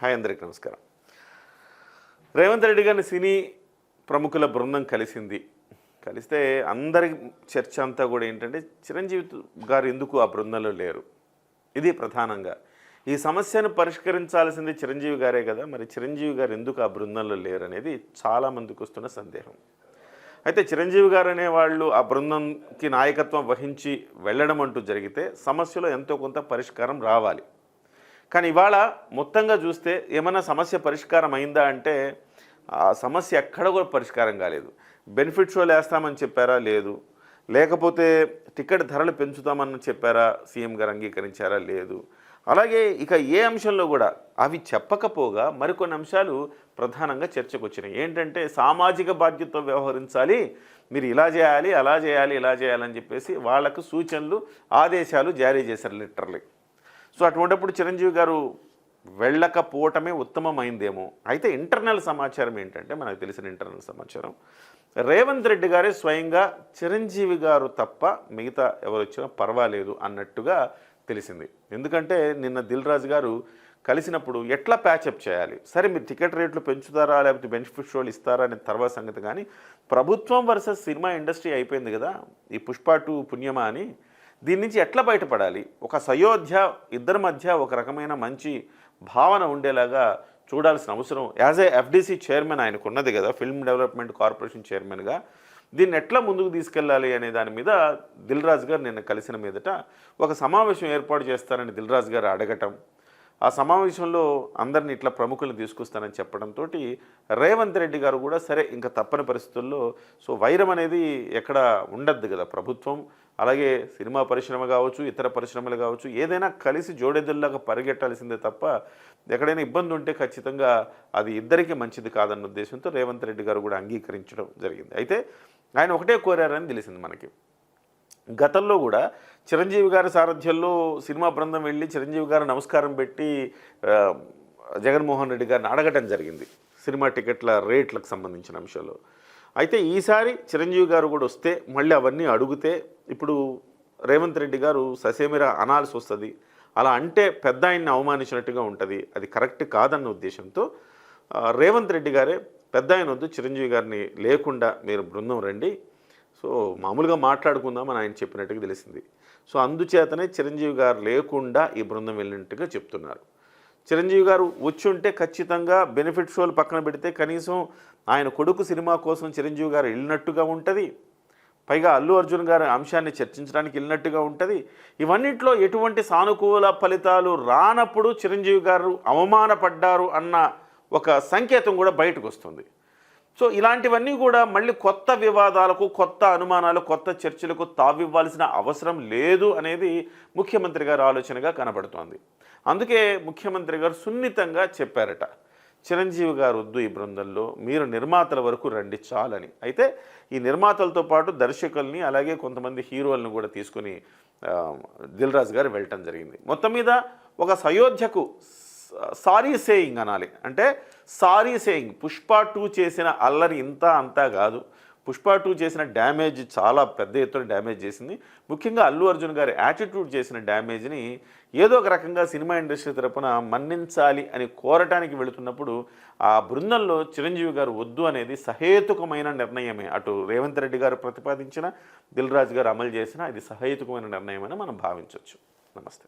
Hi అందరికి నమస్కారం. రేవంత్ రెడ్డి గారిని సినీ ప్రముఖుల బృందం కలిస్తే అందరి చర్చ అంతా కూడా ఏంటంటే చిరంజీవి గారు ఎందుకు ఆ బృందంలో లేరు, ఇది ప్రధానంగా. ఈ సమస్యను పరిష్కరించాల్సింది చిరంజీవి గారే కదా, మరి చిరంజీవి గారు ఎందుకు ఆ బృందంలో లేరు అనేది చాలామందికి వస్తున్న సందేహం. అయితే చిరంజీవి గారు అనేవాళ్ళు ఆ బృందంకి నాయకత్వం వహించి వెళ్ళడం అంటూ జరిగితే సమస్యలో ఎంతో కొంత పరిష్కారం రావాలి. కానీ ఇవాళ మొత్తంగా చూస్తే ఏమైనా సమస్య పరిష్కారం అయిందా అంటే ఆ సమస్య ఎక్కడ కూడా పరిష్కారం కాలేదు. బెనిఫిట్ షోలు వేస్తామని చెప్పారా, లేదు. లేకపోతే టికెట్ ధరలు పెంచుతామని చెప్పారా, సీఎం గారు అంగీకరించారా, లేదు. అలాగే ఇక ఏ అంశంలో కూడా అవి చెప్పకపోగా మరికొన్ని అంశాలు ప్రధానంగా చర్చకు వచ్చినాయి. ఏంటంటే సామాజిక బాధ్యతతో వ్యవహరించాలి, మీరు ఇలా చేయాలి, అలా చేయాలి, ఇలా చేయాలని చెప్పేసి వాళ్లకు సూచనలు, ఆదేశాలు జారీ చేశారు లిటరల్లీ. సో అటువంటిప్పుడు చిరంజీవి గారు వెళ్ళకపోవటమే ఉత్తమమైందేమో. అయితే ఇంటర్నల్ సమాచారం ఏంటంటే, మనకు తెలిసిన ఇంటర్నల్ సమాచారం, రేవంత్ రెడ్డి గారే స్వయంగా చిరంజీవి గారు తప్ప మిగతా ఎవరు వచ్చినా పర్వాలేదు అన్నట్టుగా తెలిసింది. ఎందుకంటే నిన్న దిల్ రాజు గారు కలిసినప్పుడు ఎట్లా ప్యాచప్ చేయాలి, సరే మీరు టికెట్ రేట్లు పెంచుతారా లేకపోతే బెనిఫిట్ షోలు ఇస్తారా అనే తర్వాత సంగతి, కానీ ప్రభుత్వం వర్సెస్ సినిమా ఇండస్ట్రీ అయిపోయింది కదా ఈ పుష్ప 2 పుణ్యమా అని. దీని నుంచి ఎట్లా బయటపడాలి, ఒక సయోధ్య ఇద్దరి మధ్య ఒక రకమైన మంచి భావన ఉండేలాగా చూడాల్సిన అవసరం యాజ్ ఏ ఎఫ్డీసీ చైర్మన్ ఆయనకు ఉన్నది కదా, ఫిల్మ్ డెవలప్మెంట్ కార్పొరేషన్ చైర్మన్గా. దీన్ని ఎట్లా ముందుకు తీసుకెళ్ళాలి అనే దాని మీద దిల్ రాజు గారు నిన్న కలిసిన మీదట ఒక సమావేశం ఏర్పాటు చేస్తారని దిల్ రాజు గారు అడగటం, ఆ సమావేశంలో అందరిని ఇట్లా ప్రముఖులను తీసుకొస్తానని చెప్పడంతో రేవంత్ రెడ్డి గారు కూడా సరే ఇంకా తప్పని పరిస్థితుల్లో, సో వైరం అనేది ఎక్కడ ఉండద్దు కదా, ప్రభుత్వం అలాగే సినిమా పరిశ్రమ కావచ్చు, ఇతర పరిశ్రమలు కావచ్చు, ఏదైనా కలిసి జోడెద్దుల్లాగా పరిగెట్టాల్సిందే తప్ప ఎక్కడైనా ఇబ్బంది ఉంటే ఖచ్చితంగా అది ఇద్దరికీ మంచిది కాదన్న ఉద్దేశంతో రేవంత్ రెడ్డి గారు కూడా అంగీకరించడం జరిగింది. అయితే ఆయన ఒకటే కోరారని తెలిసింది మనకి. గతంలో కూడా చిరంజీవి గారి సారథ్యంలో సినిమా బృందం వెళ్ళి చిరంజీవి గారు నమస్కారం పెట్టి జగన్మోహన్ రెడ్డి గారిని అడగటం జరిగింది సినిమా టికెట్ల రేట్లకు సంబంధించిన అంశాలు. అయితే ఈసారి చిరంజీవి గారు కూడా వస్తే మళ్ళీ అవన్నీ అడిగితే ఇప్పుడు రేవంత్ రెడ్డి గారు ససేమిరా అనాల్సి వస్తుంది. అలా అంటే పెద్ద ఆయన్ని అవమానించినట్టుగా ఉంటుంది, అది కరెక్ట్ కాదన్న ఉద్దేశంతో రేవంత్ రెడ్డి గారే పెద్ద ఆయన వద్దు, చిరంజీవి గారిని లేకుండా మీరు బృందం రండి, సో మామూలుగా మాట్లాడుకుందామని ఆయన చెప్పినట్టుగా తెలిసింది. సో అందుచేతనే చిరంజీవి గారు లేకుండా ఈ బృందం వెళ్ళినట్టుగా చెప్తున్నారు. చిరంజీవి గారు వచ్చి ఉంటే ఖచ్చితంగా బెనిఫిట్ షోలు పక్కన పెడితే కనీసం ఆయన కొడుకు సినిమా కోసం చిరంజీవి గారు వెళ్ళినట్టుగా ఉంటుంది, పైగా అల్లు అర్జున్ గారి అంశాన్ని చర్చించడానికి వెళ్ళినట్టుగా ఉంటుంది. ఇవన్నింటిలో ఎటువంటి సానుకూల ఫలితాలు రానప్పుడు చిరంజీవి గారు అవమానపడ్డారు అన్న ఒక సంకేతం కూడా బయటకు వస్తుంది. సో ఇలాంటివన్నీ కూడా మళ్ళీ కొత్త వివాదాలకు, కొత్త అనుమానాలు, కొత్త చర్చలకు తావివ్వాల్సిన అవసరం లేదు అనేది ముఖ్యమంత్రి గారి ఆలోచనగా కనబడుతోంది. అందుకే ముఖ్యమంత్రి గారు సున్నితంగా చెప్పారట, చిరంజీవి గారు వద్దు ఈ బృందంలో, మీరు నిర్మాతల వరకు రండి చాలని. అయితే ఈ నిర్మాతలతో పాటు దర్శకుల్ని అలాగే కొంతమంది హీరోలను కూడా తీసుకుని దిల్ రాజు గారు వెళ్ళటం జరిగింది. మొత్తం మీద ఒక సయోధ్యకు సారీ సేయింగ్ అనాలి. అంటే సారీ సేయింగ్, పుష్ప 2 చేసిన అల్లరి ఇంత అంతా కాదు, పుష్ప 2 చేసిన డ్యామేజ్ చాలా పెద్ద ఎత్తున డ్యామేజ్ చేసింది. ముఖ్యంగా అల్లు అర్జున్ గారి యాటిట్యూడ్ చేసిన డ్యామేజ్ని ఏదో ఒక రకంగా సినిమా ఇండస్ట్రీ తరపున మన్నించాలి అని కోరటానికి వెళుతున్నప్పుడు ఆ బృందంలో చిరంజీవి గారు వద్దు అనేది సహేతుకమైన నిర్ణయమే. అటు రేవంత్ రెడ్డి గారు ప్రతిపాదించిన, దిల్ రాజు గారు అమలు చేసిన ఇది సహేతుకమైన నిర్ణయమని మనం భావించవచ్చు. నమస్తే.